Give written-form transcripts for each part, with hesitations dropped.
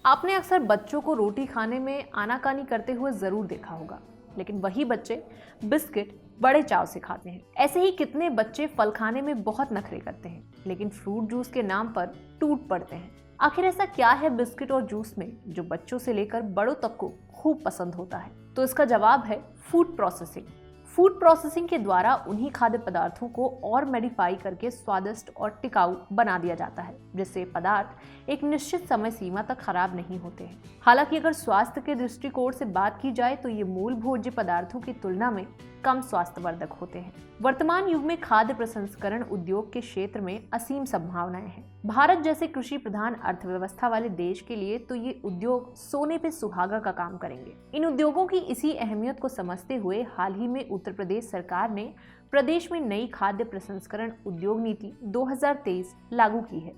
आपने अक्सर बच्चों को रोटी खाने में आनाकानी करते हुए जरूर देखा होगा, लेकिन वही बच्चे बिस्किट बड़े चाव से खाते हैं। ऐसे ही कितने बच्चे फल खाने में बहुत नखरे करते हैं, लेकिन फ्रूट जूस के नाम पर टूट पड़ते हैं। आखिर ऐसा क्या है बिस्किट और जूस में जो बच्चों से लेकर बड़ों तक को खूब पसंद होता है? तो इसका जवाब है फूड प्रोसेसिंग। फूड प्रोसेसिंग के द्वारा उन्हीं खाद्य पदार्थों को और मॉडिफाई करके स्वादिष्ट और टिकाऊ बना दिया जाता है, जिससे पदार्थ एक निश्चित समय सीमा तक खराब नहीं होते हैं। हालांकि अगर स्वास्थ्य के दृष्टिकोण से बात की जाए तो ये मूल भोज्य पदार्थों की तुलना में कम स्वास्थ्यवर्धक होते हैं। वर्तमान युग में खाद्य प्रसंस्करण उद्योग के क्षेत्र में असीम संभावनाएं हैं। भारत जैसे कृषि प्रधान अर्थव्यवस्था वाले देश के लिए तो ये उद्योग सोने पे सुहागा का काम करेंगे। इन उद्योगों की इसी अहमियत को समझते हुए हाल ही में उत्तर प्रदेश सरकार ने प्रदेश में नई खाद्य प्रसंस्करण उद्योग नीति 2023 लागू की है।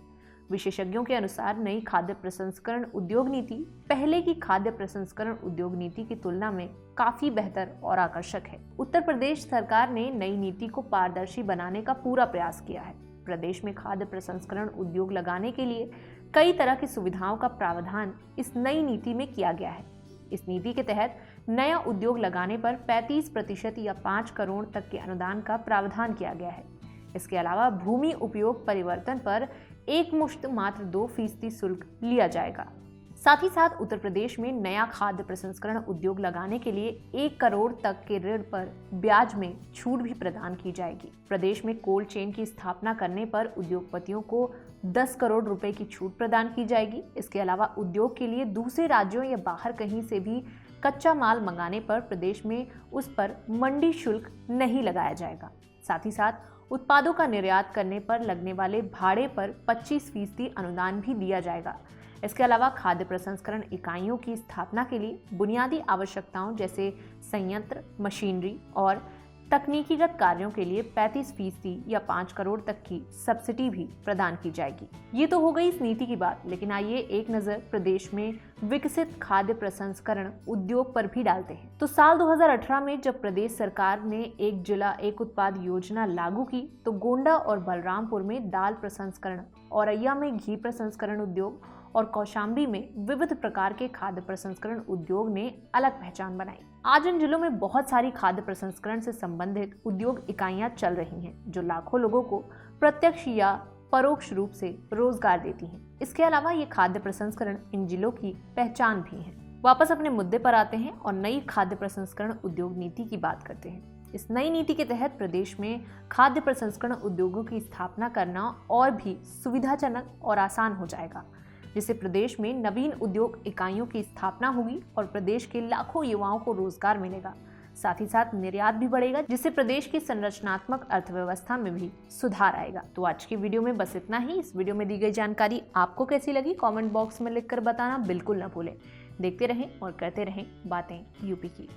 विशेषज्ञों के अनुसार नई खाद्य प्रसंस्करण उद्योग नीति पहले की खाद्य प्रसंस्करण उद्योग नीति की तुलना में काफी बेहतर और आकर्षक है। उत्तर प्रदेश सरकार ने नई नीति को पारदर्शी बनाने का पूरा प्रयास किया है। प्रदेश में खाद्य प्रसंस्करण उद्योग लगाने के लिए कई तरह की सुविधाओं का प्रावधान इस नई नीति में किया गया है। इस नीति के तहत नया उद्योग लगाने पर 35% या 5 करोड़ तक के अनुदान का प्रावधान किया गया है। इसके अलावा भूमि उपयोग परिवर्तन पर एक मुश्त मात्र 2% शुल्क लिया जाएगा। साथ ही साथ उत्तर प्रदेश में नया खाद्य प्रसंस्करण उद्योग लगाने के लिए 1 करोड़ तक के ऋण पर ब्याज में छूट भी प्रदान की जाएगी। प्रदेश में कोल्ड चेन की स्थापना करने पर उद्योगपतियों को 10 करोड़ रुपए की छूट प्रदान की जाएगी। इसके अलावा उद्योग के लिए दूसरे राज्यों या बाहर कहीं से भी कच्चा माल मंगाने पर प्रदेश में उस पर मंडी शुल्क नहीं लगाया जाएगा। साथ ही साथ उत्पादों का निर्यात करने पर लगने वाले भाड़े पर 25% अनुदान भी दिया जाएगा। इसके अलावा खाद्य प्रसंस्करण इकाइयों की स्थापना के लिए बुनियादी आवश्यकताओं जैसे संयंत्र, मशीनरी और तकनीकीगत कार्यों के लिए 35% या 5 करोड़ तक की सब्सिडी भी प्रदान की जाएगी। ये तो हो गई इस नीति की बात, लेकिन आइए एक नजर प्रदेश में विकसित खाद्य प्रसंस्करण उद्योग पर भी डालते हैं। तो साल 2018 में जब प्रदेश सरकार ने एक जिला एक उत्पाद योजना लागू की तो गोंडा और बलरामपुर में दाल प्रसंस्करण, औरैया में घी प्रसंस्करण उद्योग और कौशाम्बी में विविध प्रकार के खाद्य प्रसंस्करण उद्योग ने अलग पहचान बनाई। आज इन जिलों में बहुत सारी खाद्य प्रसंस्करण से संबंधित उद्योग इकाइयां चल रही हैं, जो लाखों लोगों को प्रत्यक्ष या परोक्ष रूप से रोजगार देती हैं। इसके अलावा ये खाद्य प्रसंस्करण इन जिलों की पहचान भी है। वापस अपने मुद्दे पर आते हैं और नई खाद्य प्रसंस्करण उद्योग नीति की बात करते हैं। इस नई नीति के तहत प्रदेश में खाद्य प्रसंस्करण उद्योगों की स्थापना करना और भी सुविधाजनक और आसान हो जाएगा, जिससे प्रदेश में नवीन उद्योग इकाइयों की स्थापना होगी और प्रदेश के लाखों युवाओं को रोजगार मिलेगा। साथ ही साथ निर्यात भी बढ़ेगा, जिससे प्रदेश की संरचनात्मक अर्थव्यवस्था में भी सुधार आएगा। तो आज की वीडियो में बस इतना ही। इस वीडियो में दी गई जानकारी आपको कैसी लगी कमेंट बॉक्स में लिखकर बताना बिल्कुल ना भूलें। देखते रहें और करते रहें बातें यूपी की।